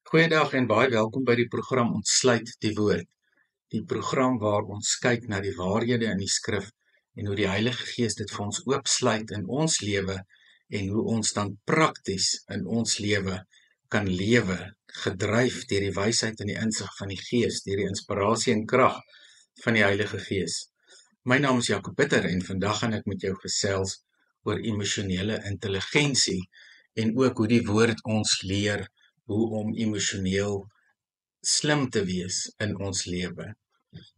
Goeiedag en baie welkom by die program Ontsluit die Woord. Die program waar ons kyk na die waarhede in die skrif en hoe die Heilige Gees dit vir ons oopsluit in ons lewe en hoe ons dan prakties in ons lewe kan lewe, gedryf deur die wysheid en die insig van die Gees, deur die inspirasie en krag van die Heilige Gees. My naam is Jaco Bitter en vandag gaan ek met jou gesels oor emosionele intelligensie en ook hoe die woord ons leer hoe om emosioneel slim te wees in ons lewe.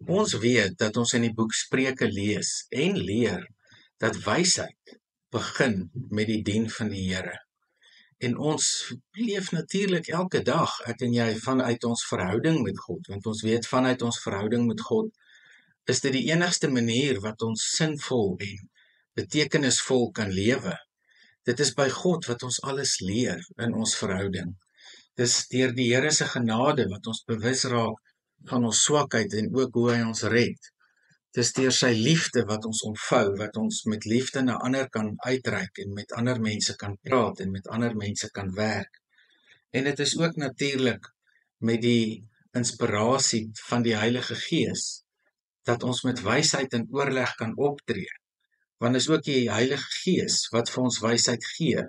Ons weet dat ons in die boek Spreuke lees en leer dat wysheid begin met die dien van die Here. En ons leef natuurlik elke dag, ek en jy, vanuit ons verhouding met God, want ons weet vanuit ons verhouding met God is dit die enigste manier wat ons sinvol en betekenisvol kan lewe. Dit is by God wat ons alles leer in ons verhouding. Dis deur die Here se genade wat ons bewus raak van ons swakheid en ook hoe hy ons red. Dis deur sy liefde wat ons omvou, wat ons met liefde na ander kan uitreik en met ander mense kan praat en met ander mense kan werk. En dit is ook natuurlik met die inspirasie van die Heilige Gees dat ons met wysheid en oorleg kan optree. Want is ook die Heilige Gees wat vir ons wysheid gee.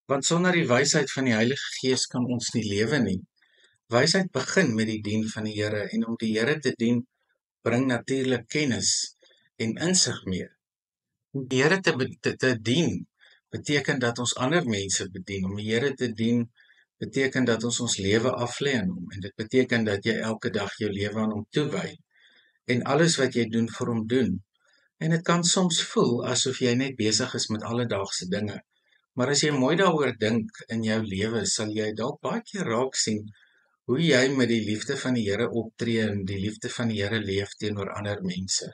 Want sonder die wysheid van die Heilige Gees kan ons nie lewe nie. Wysheid begin met die dien van die Here en om die Here te dien bring natuurlik kennis en insig mee. Om die Here te dien beteken dat ons ander mense bedien. Om die Here te dien beteken dat ons lewe aflê aan hom en dit beteken dat jy elke dag jou lewe aan hom toewy en alles wat jy doen vir hom doen. En dit kan soms voel asof jy net besig is met alledaagse dinge. Maar as jy mooi daaroor dink in jou lewe, sal jy dalk baie keer raak sien hoe jy met die liefde van die Here optree en die liefde van die Here leef teenoor ander mense.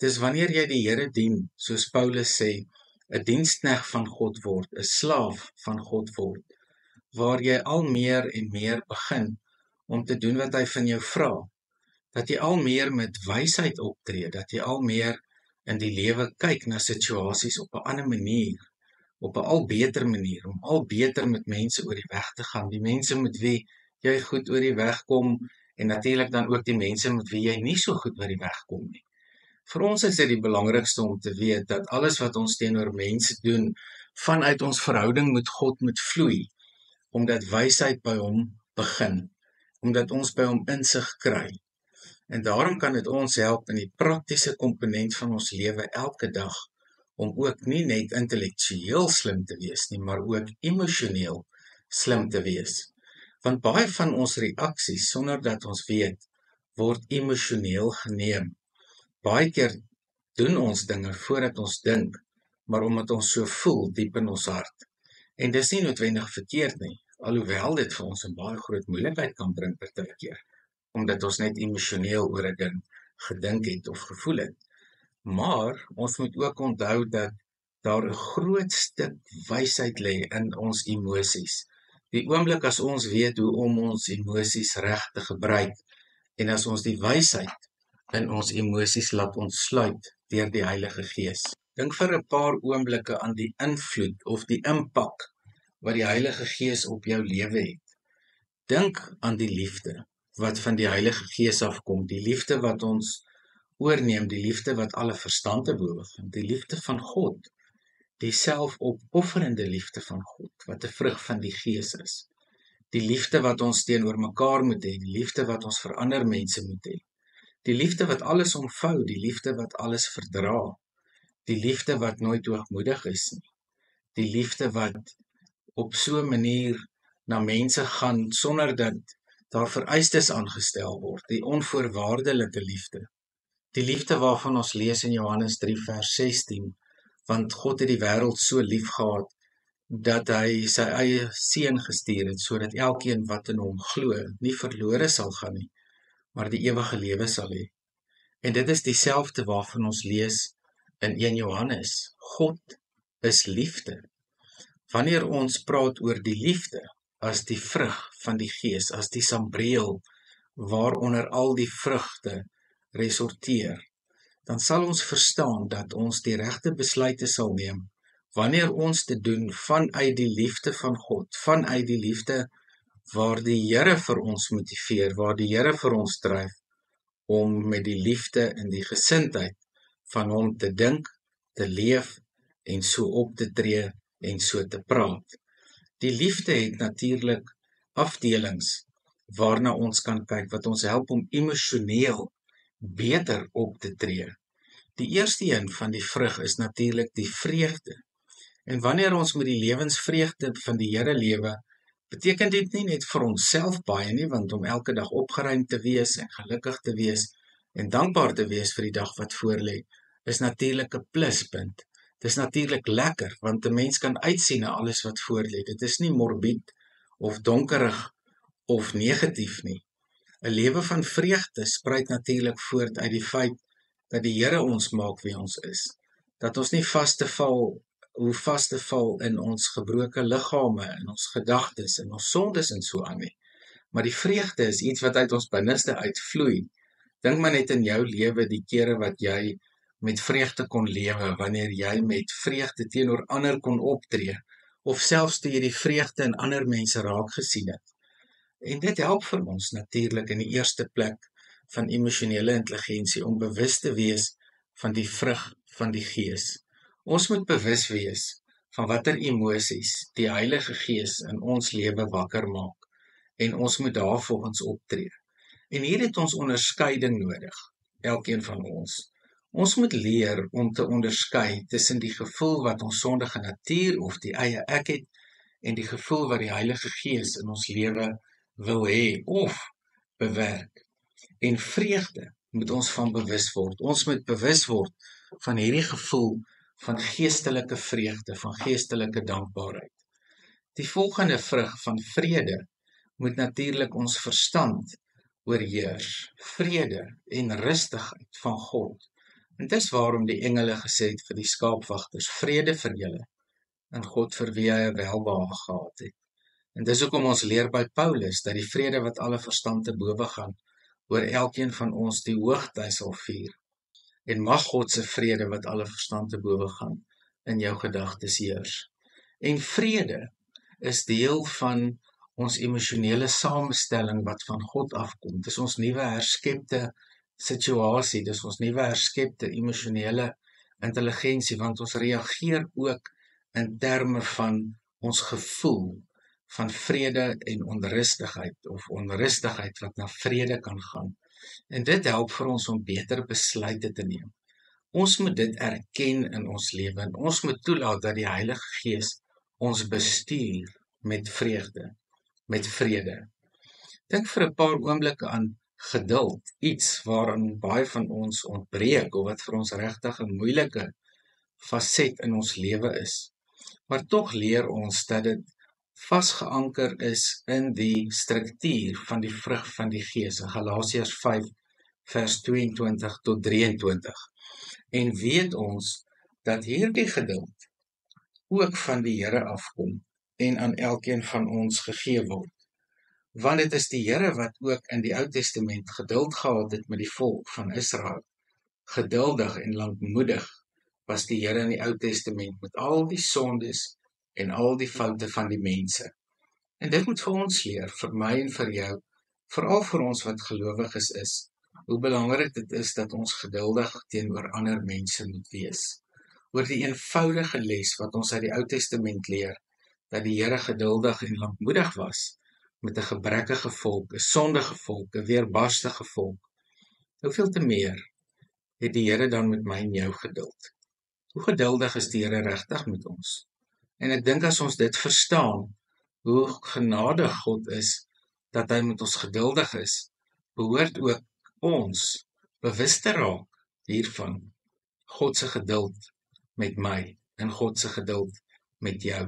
Dis wanneer jy die Here dien, soos Paulus sê, 'n diensknegt van God word, 'n slaaf van God word, waar jy al meer en meer begin om te doen wat hy van jou vra. Dat jy al meer met wysheid optree, dat jy al meer in die lewe kyk na situasies op 'n ander manier. Op 'n al beter manier, om al beter met mense oor die weg te gaan, die mense met wie jy goed oor die weg kom, en natuurlik dan ook die mense met wie jy nie so goed oor die weg kom nie. Vir ons is dit die belangrikste om te weet, dat alles wat ons teenoor mense doen, vanuit ons verhouding met God moet vloei, omdat wysheid by hom begin, omdat ons by hom insig kry. En daarom kan dit ons help in die praktiese komponent van ons lewe elke dag, om ook nie net intellektueel slim te wees nie, maar ook emosioneel slim te wees. Want baie van ons reaksies, sonder dat ons weet, word emosioneel geneem. Baie keer doen ons dinge voordat ons dink, maar omdat ons so voel diep in ons hart. En dis nie noodwendig verkeerd nie, alhoewel dit vir ons 'n baie groot moeilikheid kan bring partykeer, omdat ons net emosioneel oor 'n ding gedink het of gevoel het. Maar ons moet ook onthou dat daar 'n groot stuk wysheid lê in ons emosies. Die oomblik as ons weet hoe om ons emosies reg te gebruik en as ons die wysheid in ons emosies laat ontsluit deur die Heilige Gees. Dink vir 'n paar oomblikke aan die invloed of die impak wat die Heilige Gees op jou lewe het. Dink aan die liefde wat van die Heilige Gees afkom, die liefde wat ons oorneem, die liefde wat alle verstand te bowe gaan, die liefde van God, die selfopofferende liefde van God, wat 'n vrug van die Gees is, die liefde wat ons teenoor mekaar moet hê, die liefde wat ons vir ander mense moet hê, die liefde wat alles omvou, die liefde wat alles verdra, die liefde wat nooit hoogmoedig is nie, die liefde wat op so 'n manier na mense gaan sonder dat daar vereistes aangestel word, die onvoorwaardelike liefde. Die liefde waarvan ons lees in Johannes 3 vers 16, want God het die wêreld so lief gehad, dat hy sy eie seun gestuur het, sodat elkeen wat in hom glo, nie verlore sal gaan nie, maar die ewige lewe sal hê. En dit is dieselfde waarvan ons lees in 1 Johannes. God is liefde. Wanneer ons praat oor die liefde, as die vrug van die Gees, as die sambreel, waaronder al die vrugte resorteer, dan sal ons verstaan dat ons die regte besluite sal neem, wanneer ons te doen vanuit die liefde van God, vanuit die liefde waar die Here vir ons motiveer, waar die Here vir ons dryf om met die liefde en die gesindheid van hom te dink, te leef en so op te tree en so te praat. Die liefde het natuurlik afdelings waarna ons kan kyk wat ons help om emosioneel beter op te tree. Die eerste een van die vrug is natuurlik die vreugde. En wanneer ons met die lewensvreugde van die Here lewe, beteken dit nie net vir onsself baie nie, want om elke dag opgeruimd te wees en gelukkig te wees en dankbaar te wees vir die dag wat voorlê, is natuurlik 'n pluspunt. Dis natuurlik lekker, want 'n mens kan uitsien na alles wat voorlê. Dit is nie morbied of donkerig of negatief nie. 'n Lewe van vreugde spruit natuurlik voort uit die feit dat die Here ons maak wie ons is. Dat ons nie vas te val in ons gebroke liggame, in ons gedagtes, in ons sondes en so aan nie. Maar die vreugde is iets wat uit ons binneste uitvloei. Dink maar net in jou lewe die kere wat jy met vreugde kon lewe, wanneer jy met vreugde teenoor ander kon optree, of selfs toe jy die vreugde in ander mense raak gesien het. En dit help vir ons natuurlik in die eerste plek van emosionele intelligensie om bewus te wees van die vrug van die Gees. Ons moet bewus wees van watter emosies die Heilige Gees in ons lewe wakker maak en ons moet daarvolgens optree. En hier het ons onderskeiding nodig, elkeen van ons. Ons moet leer om te onderskei tussen die gevoel wat ons sondige natuur of die eie ek het en die gevoel wat die Heilige Gees in ons lewe wil hê of bewerk. En vreugde moet ons van bewus word. Ons moet bewus word van hierdie gevoel van geestelike vreugde, van geestelike dankbaarheid. Die volgende vrug van vrede moet natuurlik ons verstand oorheers. Vrede en rustigheid van God. En dis waarom die engele gesê het vir die skaapwagters, vrede vir julle, en God vir wie hy 'n welbehae gehad het. En dis hoekom ons leer by Paulus, dat die vrede wat alle verstand te bowe gaan, oor elkeen van ons die hoogtyd sal vier. En mag God se vrede wat alle verstand te bowe gaan, in jou gedagtes heers. En vrede is deel van ons emosionele samestelling wat van God afkom. Dis ons nuwe herskepte situasie, dis ons nuwe herskepte emosionele intelligensie, want ons reageer ook in terme van ons gevoel van vrede en onrustigheid, of onrustigheid wat na vrede kan gaan. En dit help vir ons om beter besluite te neem. Ons moet dit erken in ons lewe, en ons moet toelaat dat die Heilige Gees ons bestuur met vreugde, met vrede. Dink vir 'n paar oomblikke aan geduld, iets waaraan baie van ons ontbreek, of wat vir ons regtig 'n moeilike faset in ons lewe is. Maar tog leer ons dat dit vasgeanker is in die struktuur van die vrug van die Gees, in Galasiërs 5 vers 22 tot 23. En weet ons dat hierdie geduld ook van die Here afkom en aan elkeen van ons gegee word. Want dit is die Here wat ook in die Ou Testament geduld gehad het met die volk van Israel. Geduldig en lankmoedig was die Here in die Ou Testament met al die sondes en al die foute van die mense. En dit moet vir ons leer, vir my en vir jou, veral vir ons wat gelowiges is, hoe belangrik dit is dat ons geduldig teenoor ander mense moet wees. Oor die eenvoudige les wat ons uit die Ou Testament leer, dat die Here geduldig en lankmoedig was met 'n gebrekkige volk, 'n sondige volk, 'n weerbarstige volk. Hoeveel te meer het die Here dan met my en jou geduld? Hoe geduldig is die Here regtig met ons? En ek dink as ons dit verstaan, hoe genadig God is, dat hy met ons geduldig is, behoort ook ons bewus te raak hiervan. God se geduld met my en God se geduld met jou.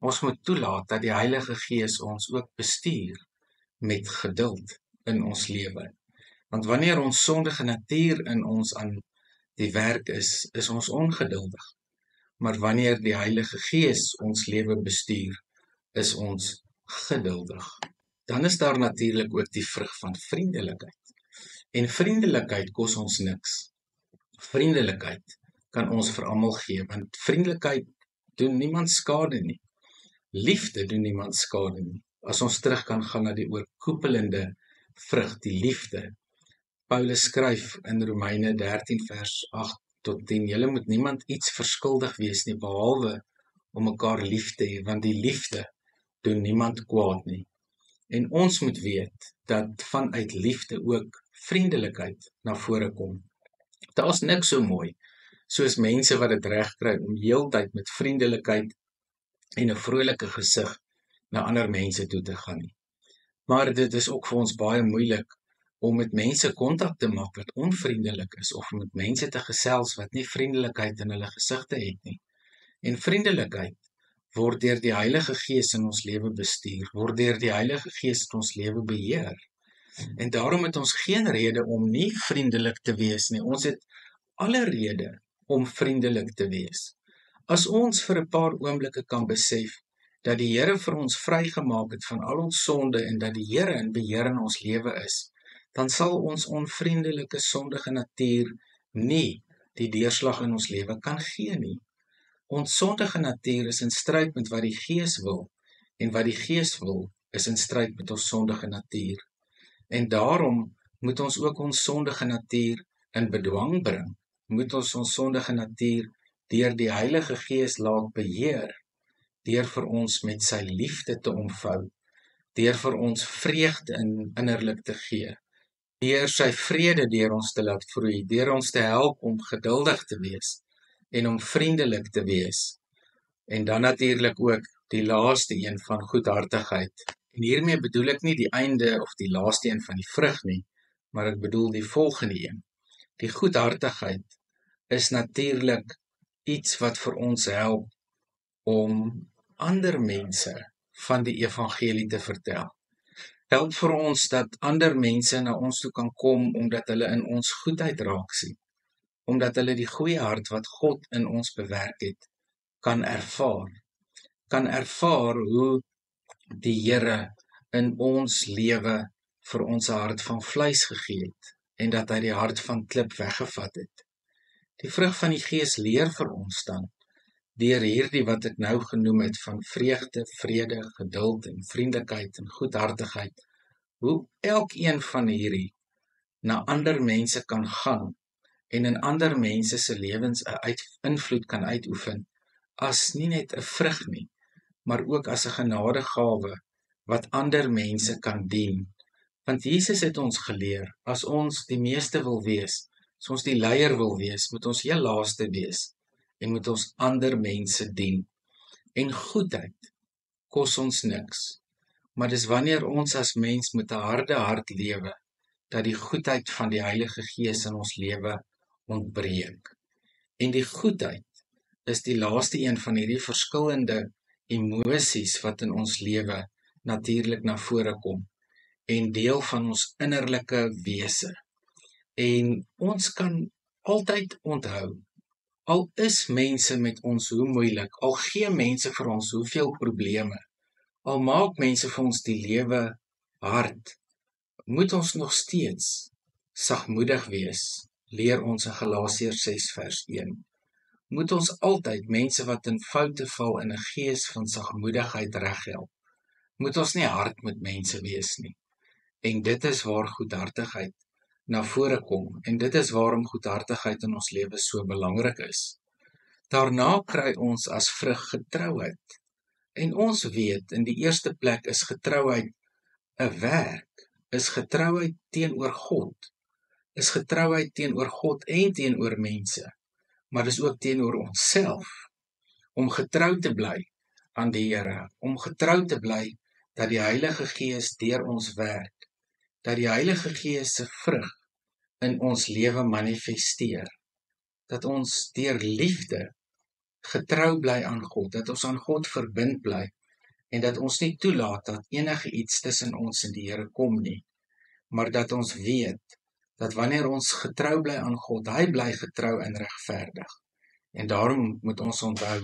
Ons moet toelaat dat die Heilige Gees ons ook bestuur met geduld in ons lewe. Want wanneer ons sondige natuur in ons aan die werk is ons ongeduldig. Maar wanneer die Heilige Gees ons lewe bestuur, is ons geduldig. Dan is daar natuurlik ook die vrug van vriendelikheid. En vriendelikheid kos ons niks. Vriendelikheid kan ons vir almal gee, want vriendelikheid doen niemand skade nie. Liefde doen niemand skade nie. As ons terug kan gaan na die oorkoepelende vrug, die liefde. Paulus skryf in Romeine 13 vers 8 tot 10, julle moet niemand iets verskuldig wees nie, behalwe om mekaar lief te hê, want die liefde doen niemand kwaad nie. En ons moet weet, dat vanuit liefde ook vriendelikheid na vore kom. Daar is niks so mooi, soos mense wat dit reg kry om heeltyd met vriendelikheid en 'n vrolike gesig na ander mense toe te gaan nie. Maar dit is ook vir ons baie moeilik om met mense kontak te maak wat onvriendelik is, of met mense te gesels wat nie vriendelikheid in hulle gesigte het nie. En vriendelikheid word deur die Heilige Gees in ons lewe bestuur, word deur die Heilige Gees in ons lewe beheer. En daarom het ons geen rede om nie vriendelik te wees nie. Ons het alle rede om vriendelik te wees. As ons vir 'n paar oomblikke kan besef dat die Here vir ons vrygemaak het van al ons sonde en dat die Here in beheer in ons lewe is, dan sal ons onvriendelike sondige natuur nie die deurslag in ons lewe kan gee nie. Ons sondige natuur is in stryd met wat die Gees wil, en wat die Gees wil is in stryd met ons sondige natuur. En daarom moet ons ook ons sondige natuur in bedwang bring, moet ons sondige natuur deur die Heilige Gees laat beheer, deur vir ons met sy liefde te omvou, deur vir ons vreugde innerlik te gee, deur sy vrede deur ons te laat vloei, deur ons te help om geduldig te wees en om vriendelik te wees. En dan natuurlik ook die laaste een van goedhartigheid. En hiermee bedoel ek nie die einde of die laaste een van die vrug nie, maar ek bedoel die volgende een. Die goedhartigheid is natuurlik iets wat vir ons help om ander mense van die evangelie te vertel. Help vir ons dat ander mense na ons toe kan kom omdat hulle in ons goedheid raak sien, omdat hulle die goeie hart wat God in ons bewerk het, kan ervaar hoe die Here in ons lewe vir ons 'n hart van vleis gegee het en dat hy die hart van klip weggevat het. Die vrug van die Gees leer vir ons dan deur hierdie wat ek nou genoem het van vreugde, vrede, geduld en vriendelikheid en goedhartigheid, hoe elkeen van hierdie na ander mense kan gaan en in ander mense se lewens 'n invloed kan uitoefen, as nie net 'n vrug nie, maar ook as 'n genadegawe wat ander mense kan dien. Want Jesus het ons geleer, as ons die meeste wil wees, as ons die leier wil wees, moet ons heel laaste wees en moet ons ander mense dien. En goedheid kos ons niks, maar dis wanneer ons as mens met 'n harde hart lewe, dat die goedheid van die Heilige Gees in ons lewe ontbreek. En die goedheid is die laaste een van hierdie verskillende emosies wat in ons lewe natuurlik na vore kom en deel van ons innerlike wese. En ons kan altyd onthou, al is mense met ons hoe moeilik, al gee mense vir ons hoeveel probleme, al maak mense vir ons die lewe hard, moet ons nog steeds sagmoedig wees, leer ons in Galasiërs 6 vers 1. Moet ons altyd mense wat in foute val in 'n gees van sagmoedigheid reghelp. Moet ons nie hard met mense wees nie. En dit is waar goedhartigheid na vore kom, en dit is waarom goedhartigheid in ons lewe so belangrik is. Daarna kry ons as vrug getrouheid. En ons weet, in die eerste plek is getrouheid 'n werk, is getrouheid teenoor God, is getrouheid teenoor God en teenoor mense, maar dis ook teenoor onsself, om getrou te bly aan die Here, om getrou te bly dat die Heilige Gees deur ons werk, dat die Heilige Gees se vrug in ons lewe manifesteer, dat ons deur liefde getrou bly aan God, dat ons aan God verbind bly, en dat ons nie toelaat dat enige iets tussen ons en die Here kom nie, maar dat ons weet, dat wanneer ons getrou bly aan God, hy bly getrou en regverdig. En daarom moet ons onthou,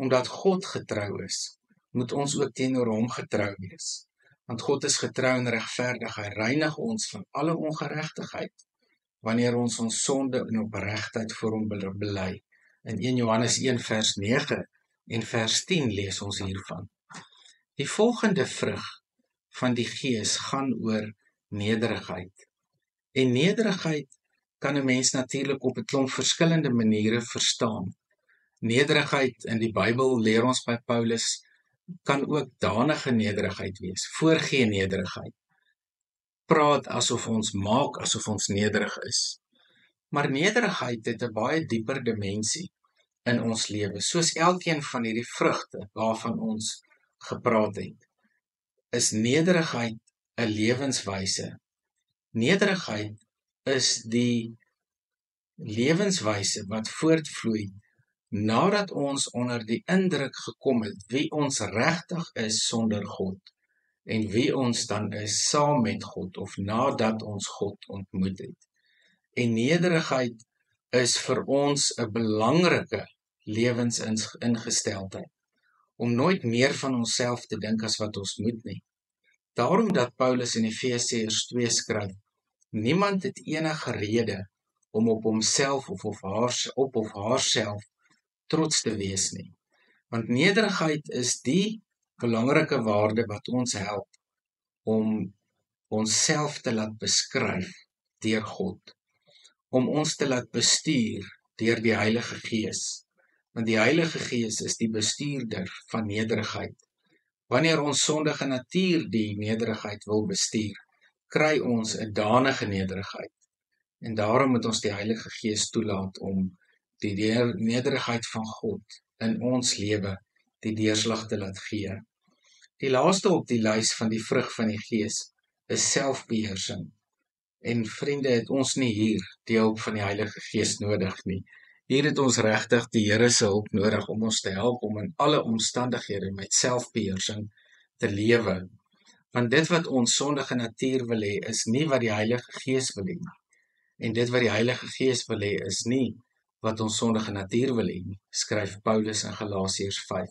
omdat God getrou is, moet ons ook teenoor hom getrou wees. Want God is getrou en regverdig, hy reinig ons van alle ongeregtigheid, wanneer ons sonde en opregtheid voor hom bely. In 1 Johannes 1 vers 9 en vers 10 lees ons hiervan. Die volgende vrug van die Gees gaan oor nederigheid. En nederigheid kan 'n mens natuurlik op 'n klomp verskillende maniere verstaan. Nederigheid in die Bybel leer ons by Paulus kan ook danige nederigheid wees, voorgee nederigheid. Praat asof ons maak asof ons nederig is. Maar nederigheid het 'n baie dieper dimensie in ons lewe, soos elkeen van hierdie vrugte waarvan ons gepraat het. Is nederigheid 'n lewenswyse? Nederigheid is die lewenswyse wat voortvloei nadat ons onder die indruk gekom het wie ons regtig is sonder God en wie ons dan is saam met God of nadat ons God ontmoet het. En nederigheid is vir ons 'n belangrike lewensingesteldheid om nooit meer van onsself te dink as wat ons moet nie. Daarom dat Paulus in Efesiërs 2 skryf, niemand het enige rede om op homself of haarself trots te wees nie. Want nederigheid is die belangrike waarde wat ons help om onsself te laat beskryf deur God, om ons te laat bestuur deur die Heilige Gees. Want die Heilige Gees is die bestuurder van nederigheid. Wanneer ons sondige natuur die nederigheid wil bestuur, kry ons 'n danige nederigheid. En daarom moet ons die Heilige Gees toelaat om die nederigheid van God in ons lewe die deurslag te laat gee. Die laaste op die lys van die vrug van die Gees is selfbeheersing. En vriende, het ons nie hier die hulp van die Heilige Gees nodig nie. Hier het ons regtig die Here se hulp nodig om ons te help om in alle omstandighede met selfbeheersing te lewe. Want dit wat ons sondige natuur wil hê, is nie wat die Heilige Gees wil hê nie. En dit wat die Heilige Gees wil hê, is nie wat ons sondige natuur wil hê nie, skryf Paulus in Galasiërs 5.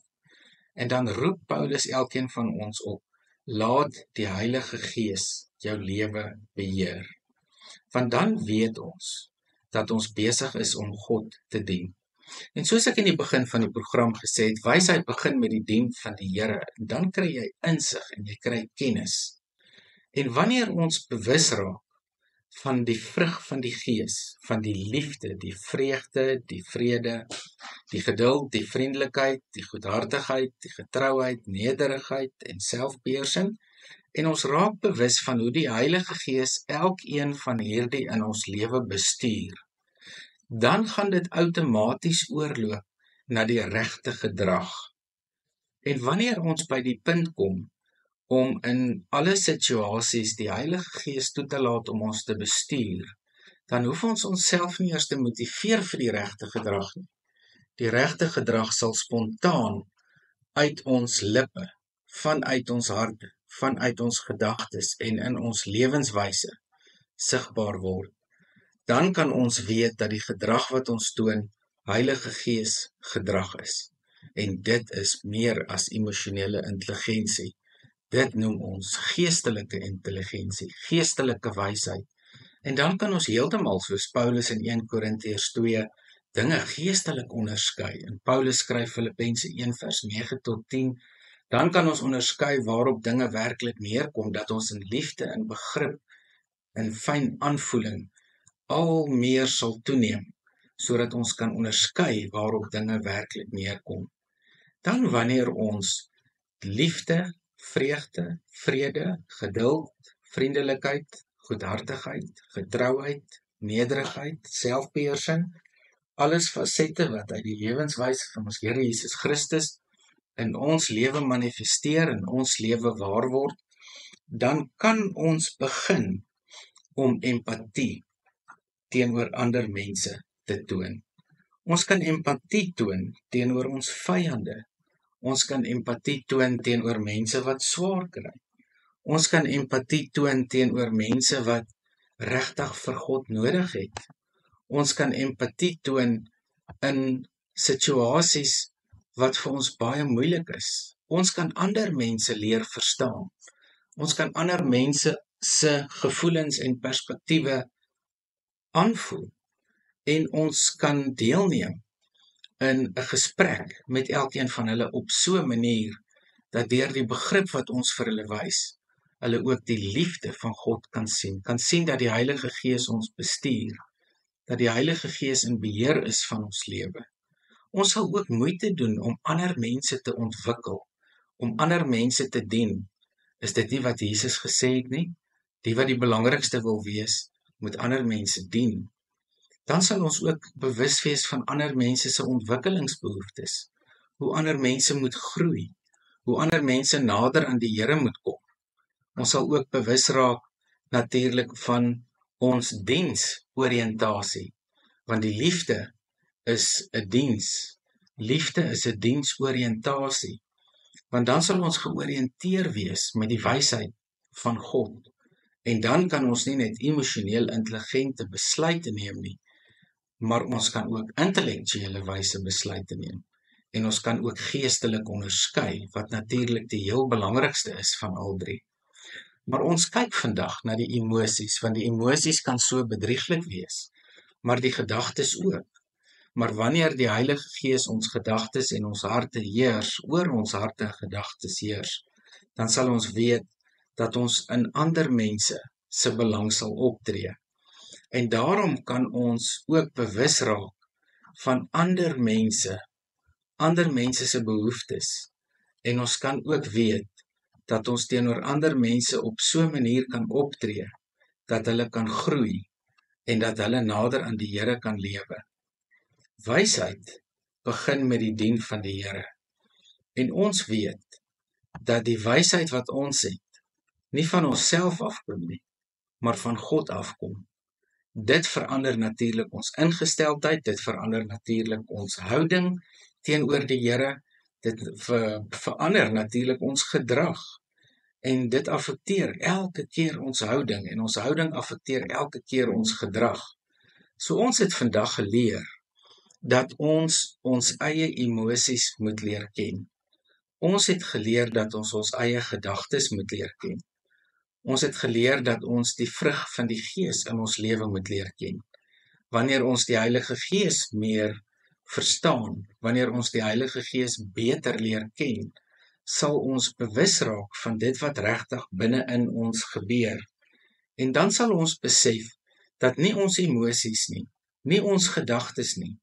En dan roep Paulus elkeen van ons op, laat die Heilige Gees jou lewe beheer. Want dan weet ons dat ons besig is om God te dien. En soos ek in die begin van die program gesê het, wysheid begin met die dien van die Here. En dan kry jy insig en jy kry kennis. En wanneer ons bewus raak van die vrug van die Gees, van die liefde, die vreugde, die vrede, die geduld, die vriendelikheid, die goedhartigheid, die getrouheid, nederigheid en selfbeheersing, en ons raak bewus van hoe die Heilige Gees elkeen van hierdie in ons lewe bestuur, dan gaan dit outomaties oorloop na die regte gedrag. En wanneer ons by die punt kom om in alle situasies die Heilige Gees toe te laat om ons te bestuur, dan hoef ons onsself nie eers te motiveer vir die regte gedrag nie. Die regte gedrag sal spontaan uit ons lippe, vanuit ons harte, vanuit ons gedagtes en in ons lewenswyse sigbaar word. Dan kan ons weet dat die gedrag wat ons toon Heilige Gees gedrag is. En dit is meer as emosionele intelligensie. Dit noem ons geestelike intelligensie, geestelike wysheid. En dan kan ons heeltemal, soos Paulus in 1 Korintiërs 2, dinge geestelik onderskei. En Paulus skryf Filippense 1 vers 9 tot 10, dan kan ons onderskei waarop dinge werklik neerkom, dat ons in liefde, in begrip, in fyn aanvoeling al meer sal toeneem, sodat ons kan onderskei waarop dinge werklik neerkom. Dan wanneer ons liefde, vreugde, vrede, geduld, vriendelikheid, goedhartigheid, getrouheid, nederigheid, selfbeheersing, alles fasette wat uit die lewenswyse van ons Here Jesus Christus in ons lewe manifesteer, in ons lewe waar word, dan kan ons begin om empatie teenoor ander mense te toon. Ons kan empatie toon teenoor ons vyande. Ons kan empatie toon teenoor mense wat swaar kry. Ons kan empatie toon teenoor mense wat regtig vir God nodig het. Ons kan empatie toon in situasies wat vir ons baie moeilik is. Ons kan ander mense leer verstaan. Ons kan ander mense se gevoelens en perspektiewe aanvoel. En ons kan deelneem in 'n gesprek met elkeen van hulle op so 'n manier dat deur die begrip wat ons vir hulle wys, hulle ook die liefde van God kan sien dat die Heilige Gees ons bestuur, dat die Heilige Gees in beheer is van ons lewe. Ons sal ook moeite doen om ander mense te ontwikkel, om ander mense te dien. Is dit nie wat Jesus gesê het nie? Die wat die belangrikste wil wees, moet ander mense dien. Dan sal ons ook bewus wees van ander mense se ontwikkelingsbehoeftes, hoe ander mense moet groei, hoe ander mense nader aan die Here moet kom. Ons sal ook bewus raak natuurlik van ons diensoriëntasie, want die liefde is 'n diens. Liefde is 'n diensoriëntasie, want dan sal ons georiënteer wees met die wysheid van God. En dan kan ons nie net emosioneel intelligente besluite neem nie, maar ons kan ook intellektuele wyse besluite neem. En ons kan ook geestelik onderskei, wat natuurlik die heel belangrikste is van al drie. Maar ons kyk vandag na die emosies, want die emosies kan so bedrieglik wees, maar die gedagtes ook. Maar wanneer die Heilige Gees ons gedagtes en ons harte heers, oor ons harte en gedagtes heers, dan sal ons weet dat ons in ander mense se belang sal optree. En daarom kan ons ook bewus raak van ander mense se behoeftes. En ons kan ook weet dat ons teenoor ander mense op so 'n manier kan optree, dat hulle kan groei en dat hulle nader aan die Here kan lewe. Wysheid begin met die dien van die Here. En ons weet dat die wysheid wat ons het, nie van onsself afkom nie, maar van God afkom. Dit verander natuurlik ons ingesteldheid, dit verander natuurlik ons houding teenoor die Here, dit verander natuurlik ons gedrag. En dit affekteer elke keer ons houding, en ons houding affekteer elke keer ons gedrag. So ons het vandag geleer dat ons eie emosies moet leer ken. Ons het geleer dat ons eie gedagtes moet leer ken. Ons het geleer dat ons die vrug van die Gees in ons lewe moet leer ken. Wanneer ons die Heilige Gees meer verstaan, wanneer ons die Heilige Gees beter leer ken, sal ons bewus raak van dit wat regtig binne in ons gebeur. En dan sal ons besef dat nie ons emosies nie ons gedagtes nie,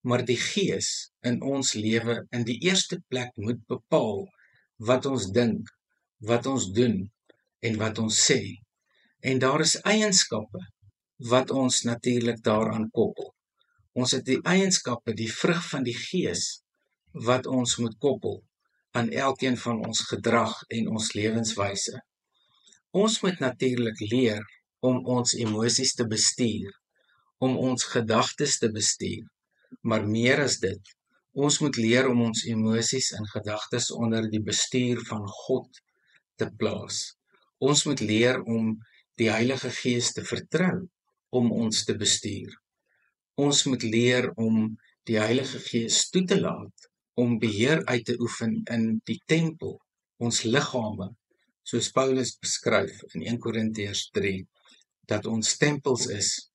maar die Gees in ons lewe in die eerste plek moet bepaal wat ons dink, wat ons doen en wat ons sê. En daar is eienskappe wat ons natuurlik daaraan koppel. Ons het die eienskappe, die vrug van die Gees, wat ons moet koppel aan elkeen van ons gedrag en ons lewenswyse. Ons moet natuurlik leer om ons emosies te bestuur, om ons gedagtes te bestuur, maar meer as dit, ons moet leer om ons emosies en gedagtes onder die bestuur van God te plaas. Ons moet leer om die Heilige Gees te vertrou om ons te bestuur. Ons moet leer om die Heilige Gees toe te laat om beheer uit te oefen in die tempel, ons liggame, soos Paulus beskryf in 1 Korintiërs 3, dat ons tempels is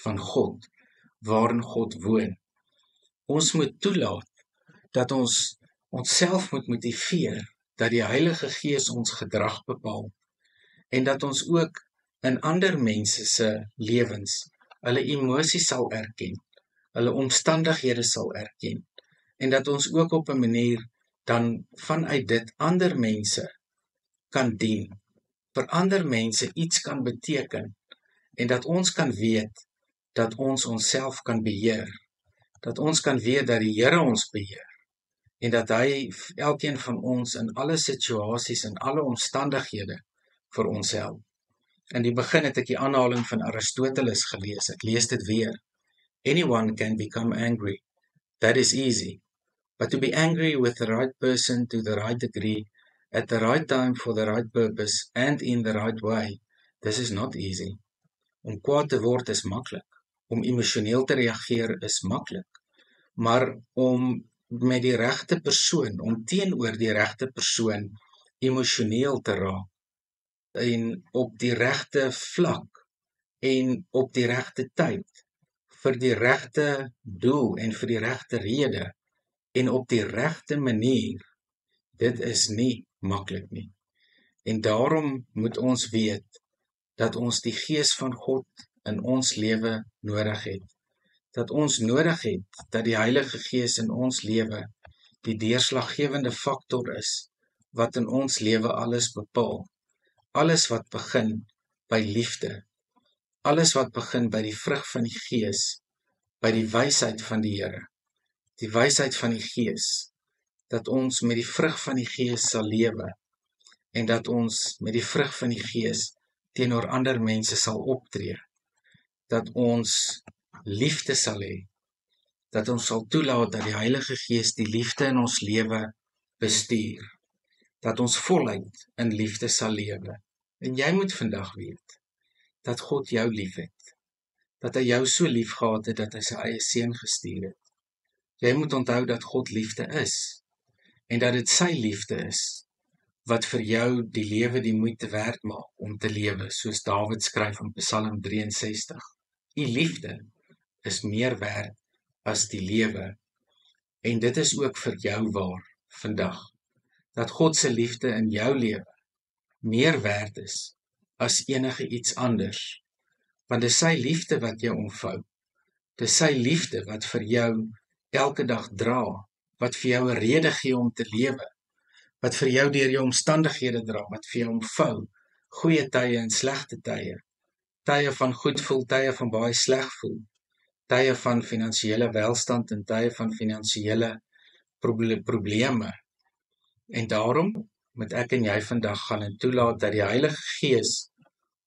van God, waarin God woon. Ons moet toelaat dat ons onsself moet motiveer, dat die Heilige Gees ons gedrag bepaal, en dat ons ook in ander mense se lewens hulle emosies sal erken, hulle omstandighede sal erken, en dat ons ook op 'n manier dan vanuit dit ander mense kan dien, vir ander mense iets kan beteken, en dat ons kan weet dat ons onsself kan beheer, dat ons kan weet dat die Here ons beheer, en dat hy elkeen van ons in alle situasies en alle omstandighede vir ons help. In die begin het ek die aanhaling van Aristoteles gelees, ek lees dit weer. Anyone can become angry, that is easy, but to be angry with the right person to the right degree, at the right time for the right purpose, and in the right way, this is not easy. Om kwaad te word is maklik, om emosioneel te reageer is maklik, maar om met die regte persoon, om teenoor die regte persoon emosioneel te raak, en op die regte vlak, en op die regte tyd, vir die regte doel en vir die regte rede, en op die regte manier, dit is nie maklik nie. En daarom moet ons weet dat ons die Gees van God in ons lewe nodig het. Dat ons nodig het dat die Heilige Gees in ons lewe die deurslaggewende faktor is wat in ons lewe alles bepaal. Alles wat begin by liefde, alles wat begin by die vrug van die Gees, by die wysheid van die Here, die wysheid van die Gees, dat ons met die vrug van die Gees sal lewe en dat ons met die vrug van die Gees teenoor ander mense sal optree, dat ons liefde sal hê, dat ons sal toelaat dat die Heilige Gees die liefde in ons lewe bestuur, dat ons voluit in liefde sal lewe. En jy moet vandag weet dat God jou liefhet, dat hy jou so lief gehad het dat hy sy eie seun gestuur het. Jy moet onthou dat God liefde is en dat dit sy liefde is wat vir jou die lewe die moeite werd maak om te lewe, soos Dawid skryf in Psalm 63. U liefde is meer werd as die lewe. En dit is ook vir jou waar vandag, dat God se liefde in jou lewe meer werd is as enige iets anders. Want dis sy liefde wat jou omvou. Dis sy liefde wat vir jou elke dag dra, wat vir jou 'n rede gee om te lewe, wat vir jou deur jou omstandighede dra, wat vir jou omvou, goeie tye en slegte tye, tye van goed voel, tye van baie sleg voel, tye van finansiële welstand en tye van finansiële probleme. En daarom moet ek en jy vandag gaan en toelaat dat die Heilige Gees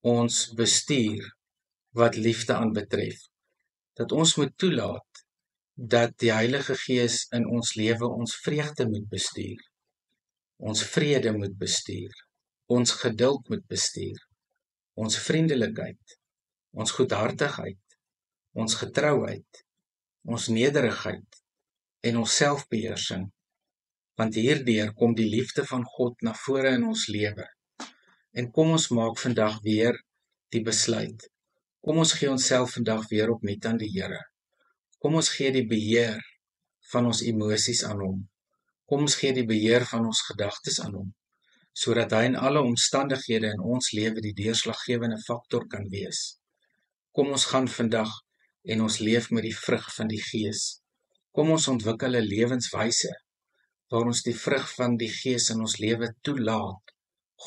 ons bestuur wat liefde aanbetref. Dat ons moet toelaat dat die Heilige Gees in ons lewe ons vreugde moet bestuur, ons vrede moet bestuur, ons geduld moet bestuur, ons vriendelikheid, ons goedhartigheid, ons getrouheid, ons nederigheid en ons selfbeheersing. Want hierdeur kom die liefde van God na vore in ons lewe. En kom ons maak vandag weer die besluit. Kom ons gee onsself vandag weer opnuut aan die Here. Kom ons gee die beheer van ons emosies aan hom. Kom ons gee die beheer van ons gedagtes aan hom, sodat hy in alle omstandighede in ons lewe die deurslaggewende faktor kan wees. Kom ons gaan vandag en ons leef met die vrug van die Gees. Kom ons ontwikkel 'n lewenswyse waar ons die vrug van die Gees in ons lewe toelaat,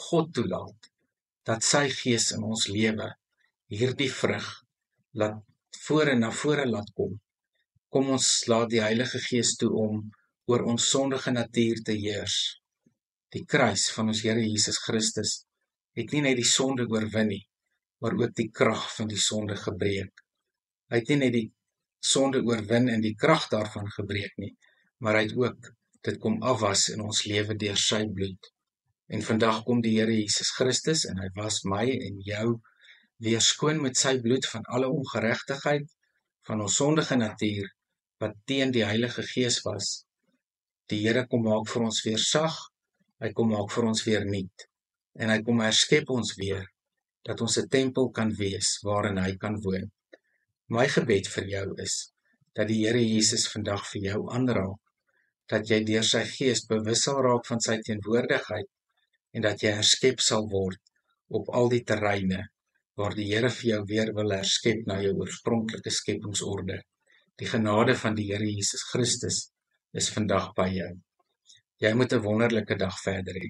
God toelaat, dat sy Gees in ons lewe hierdie vrug laat na vore laat kom. Kom ons laat die Heilige Gees toe om oor ons sondige natuur te heers. Die kruis van ons Here Jesus Christus het nie net die sonde oorwin nie, maar ook die krag van die sonde gebreek. Hy het nie net die sonde oorwin en die krag daarvan gebreek nie, maar hy het ook dit kom afwas in ons lewe deur sy bloed. En vandag kom die Here Jesus Christus en hy was my en jou weer skoon met sy bloed van alle ongeregtigheid, van ons sondige natuur, wat teen die Heilige Gees was. Die Here kom maak vir ons weer sag, hy kom maak vir ons weer nuut, en hy kom herskep ons weer, dat ons 'n tempel kan wees, waarin hy kan woon. My gebed vir jou is, dat die Here Jesus vandag vir jou aanraak, dat jy deur sy Gees bewus sal raak van sy teenwoordigheid, en dat jy herskep sal word op al die terreine, waar die Here vir jou weer wil herskep na jou oorspronklike skepingsorde. Die genade van die Here Jesus Christus is vandag by jou. Jy moet 'n wonderlike dag verder hê.